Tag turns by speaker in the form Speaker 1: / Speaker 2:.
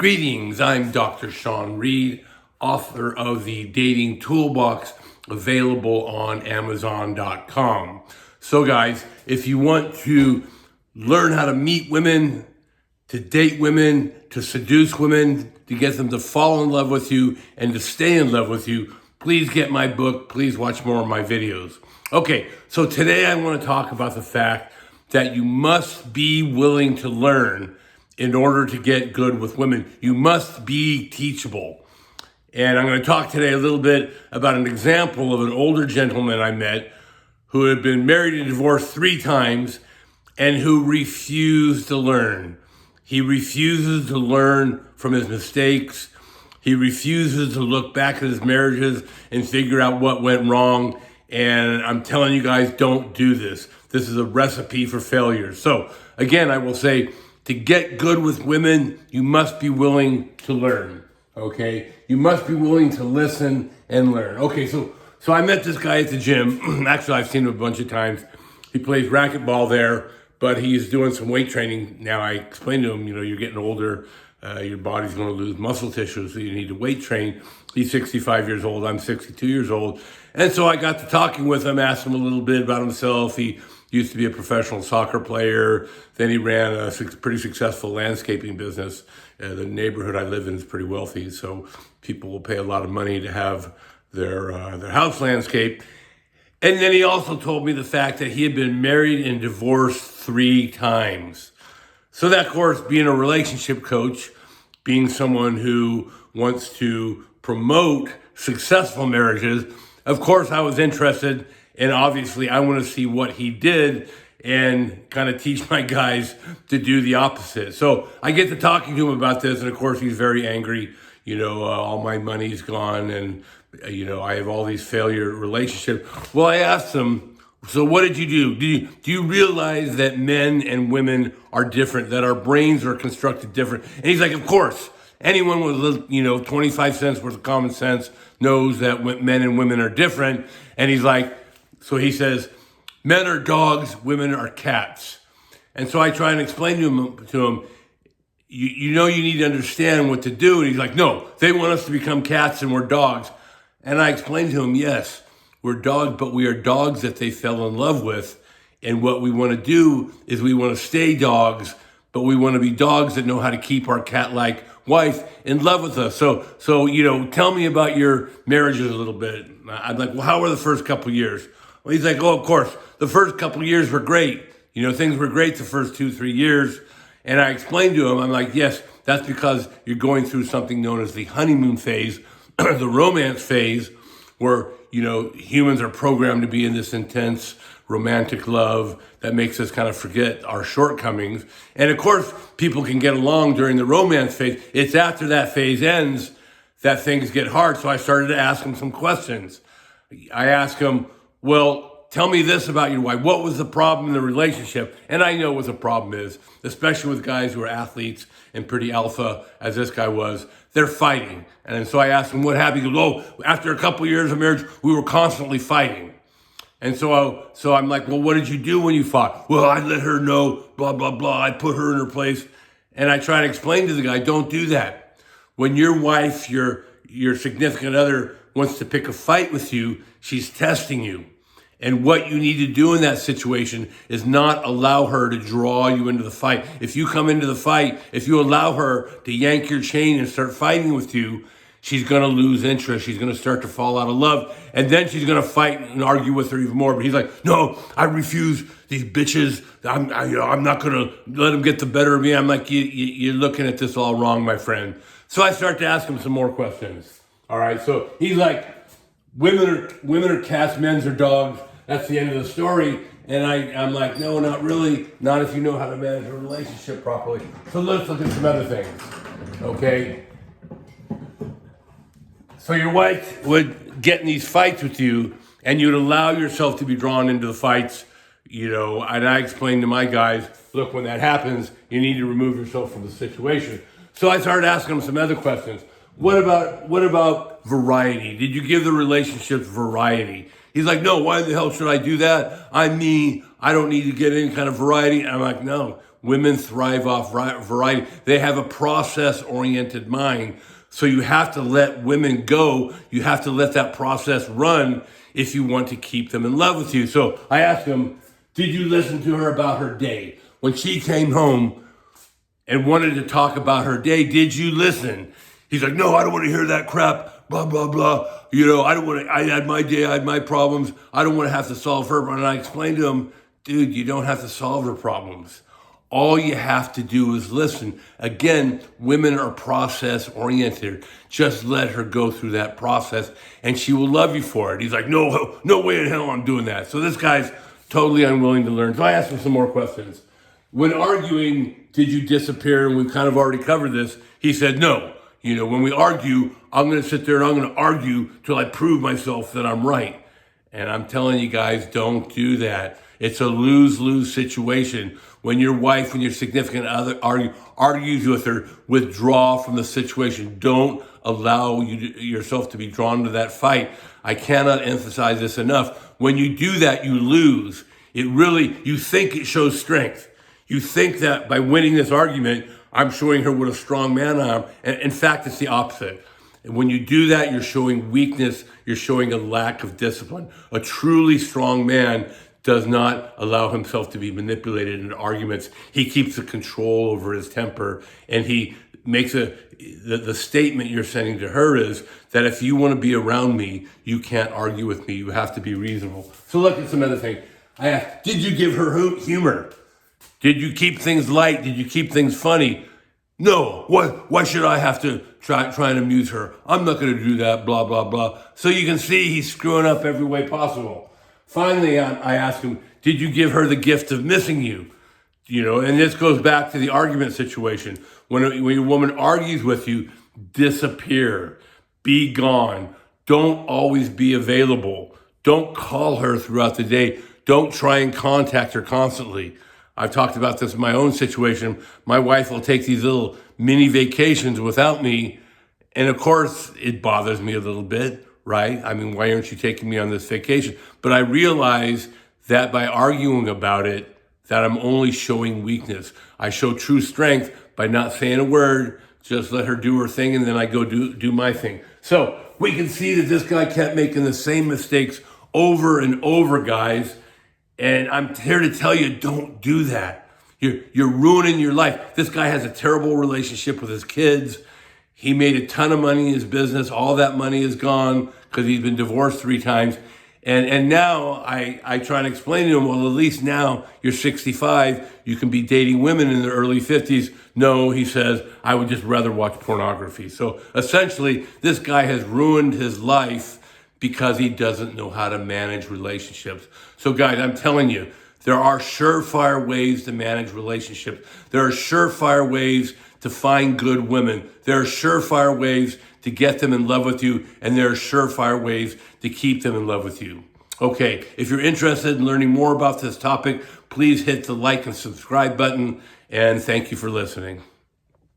Speaker 1: Greetings, I'm Dr. Sean Reed, author of the Dating Toolbox, available on Amazon.com. So guys, if you want to learn how to meet women, to date women, to seduce women, to get them to fall in love with you and to stay in love with you, please get my book, please watch more of my videos. Okay, so today I want to talk about the fact that you must be willing to learn in order to get good with women. You must be teachable. And I'm going to talk today a little bit about an example of an older gentleman I met who had been married and divorced 3 times and who refused to learn. He refuses to learn from his mistakes. He refuses to look back at his marriages and figure out what went wrong. And I'm telling you guys, don't do this. This is a recipe for failure. So again, I will say, to get good with women, you must be willing to learn, okay? You must be willing to listen and learn. Okay, so I met this guy at the gym. Actually, I've seen him a bunch of times. He plays racquetball there, but he's doing some weight training. Now, I explained to him, you're getting older, your body's gonna lose muscle tissue, so you need to weight train. He's 65 years old, I'm 62 years old. And so I got to talking with him, asked him a little bit about himself. He used to be a professional soccer player. Then he ran a pretty successful landscaping business. The neighborhood I live in is pretty wealthy, so people will pay a lot of money to have their house landscaped. And then he also told me the fact that he had been married and divorced 3 times. So that, of course, being a relationship coach, being someone who wants to promote successful marriages, of course I was interested. And obviously, I want to see what he did and kind of teach my guys to do the opposite. So I get to talking to him about this, and of course, he's very angry. All my money's gone, and I have all these failure relationships. Well, I asked him, so what did you do? Do you realize that men and women are different, that our brains are constructed different? And he's like, of course. Anyone with 25 cents worth of common sense knows that men and women are different. And he's like, so he says, men are dogs, women are cats. And so I try and explain to him, you need to understand what to do. And he's like, no, they want us to become cats and we're dogs. And I explained to him, yes, we're dogs, but we are dogs that they fell in love with. And what we want to do is we want to stay dogs, but we want to be dogs that know how to keep our cat-like wife in love with us. So tell me about your marriages a little bit. I'm like, well, how were the first couple of years? Well, he's like, oh, of course, the first couple of years were great. Things were great the first 2-3 years. And I explained to him, I'm like, yes, that's because you're going through something known as the honeymoon phase, the romance phase, where, humans are programmed to be in this intense romantic love that makes us kind of forget our shortcomings. And of course, people can get along during the romance phase. It's after that phase ends that things get hard. So I started to ask him some questions. I asked him, well, tell me this about your wife. What was the problem in the relationship? And I know what the problem is, especially with guys who are athletes and pretty alpha, as this guy was. They're fighting. And so I asked him what happened. He goes, oh, after a couple of years of marriage, we were constantly fighting. And so I'm like, well, what did you do when you fought? Well, I let her know, blah, blah, blah. I put her in her place. And I try to explain to the guy, don't do that. When your wife, your significant other, wants to pick a fight with you, she's testing you. And what you need to do in that situation is not allow her to draw you into the fight. If you come into the fight, if you allow her to yank your chain and start fighting with you, she's going to lose interest. She's going to start to fall out of love. And then she's going to fight and argue with her even more. But he's like, no, I refuse these bitches. I'm not going to let them get the better of me. I'm like, you're looking at this all wrong, my friend. So I start to ask him some more questions. All right. So he's like, women are cats, men's are dogs. That's the end of the story. And I'm like, no, not really. Not if you know how to manage a relationship properly. So let's look at some other things. Okay. So your wife would get in these fights with you, and you'd allow yourself to be drawn into the fights, and I explained to my guys, look, when that happens, you need to remove yourself from the situation. So I started asking them some other questions. What about variety? Did you give the relationships variety? He's like, no, why the hell should I do that? I don't need to get any kind of variety. And I'm like, no, Women thrive off variety. They have a process-oriented mind. So you have to let women go. You have to let that process run if you want to keep them in love with you. So I asked him, did you listen to her about her day? When she came home and wanted to talk about her day, did you listen? He's like, no, I don't want to hear that crap, blah, blah, blah. You know, I had my day, I had my problems. I don't want to have to solve her. And I explained to him, dude, you don't have to solve her problems. All you have to do is listen. Again, women are process oriented. Just let her go through that process and she will love you for it. He's like, no way in hell I'm doing that. So this guy's totally unwilling to learn. So I asked him some more questions. When arguing, did you disappear? And we've kind of already covered this. He said, no. You know, when we argue, I'm going to sit there and I'm going to argue till I prove myself that I'm right. And I'm telling you guys, don't do that. It's a lose-lose situation. When your wife, when your significant other argues with her, withdraw from the situation. Don't allow yourself to be drawn to that fight. I cannot emphasize this enough. When you do that, you lose. You think it shows strength. You think that by winning this argument, I'm showing her what a strong man I am. And in fact, it's the opposite. And when you do that, you're showing weakness. You're showing a lack of discipline. A truly strong man does not allow himself to be manipulated in arguments. He keeps the control over his temper, and he makes the statement you're sending to her is that if you want to be around me, you can't argue with me. You have to be reasonable. So look at some other thing. I asked, did you give her humor? Did you keep things light? Did you keep things funny? No. Why should I have to try and amuse her? I'm not going to do that, blah, blah, blah. So you can see he's screwing up every way possible. Finally, I asked him, did you give her the gift of missing you? You know, and this goes back to the argument situation. When a woman argues with you, disappear, be gone. Don't always be available. Don't call her throughout the day. Don't try and contact her constantly. I've talked about this in my own situation. My wife will take these little mini vacations without me. And of course, it bothers me a little bit, right? I mean, why aren't you taking me on this vacation? But I realize that by arguing about it, that I'm only showing weakness. I show true strength by not saying a word, just let her do her thing, and then I go do my thing. So we can see that this guy kept making the same mistakes over and over, guys. And I'm here to tell you, don't do that. You're ruining your life. This guy has a terrible relationship with his kids. He made a ton of money in his business. All that money is gone because he's been divorced 3 times. And now I try and explain to him, well, at least now you're 65. You can be dating women in their early 50s. No, he says, I would just rather watch pornography. So essentially, this guy has ruined his life because he doesn't know how to manage relationships. So guys, I'm telling you, there are surefire ways to manage relationships. There are surefire ways to find good women. There are surefire ways to get them in love with you, and there are surefire ways to keep them in love with you. Okay, if you're interested in learning more about this topic, please hit the like and subscribe button, and thank you for listening.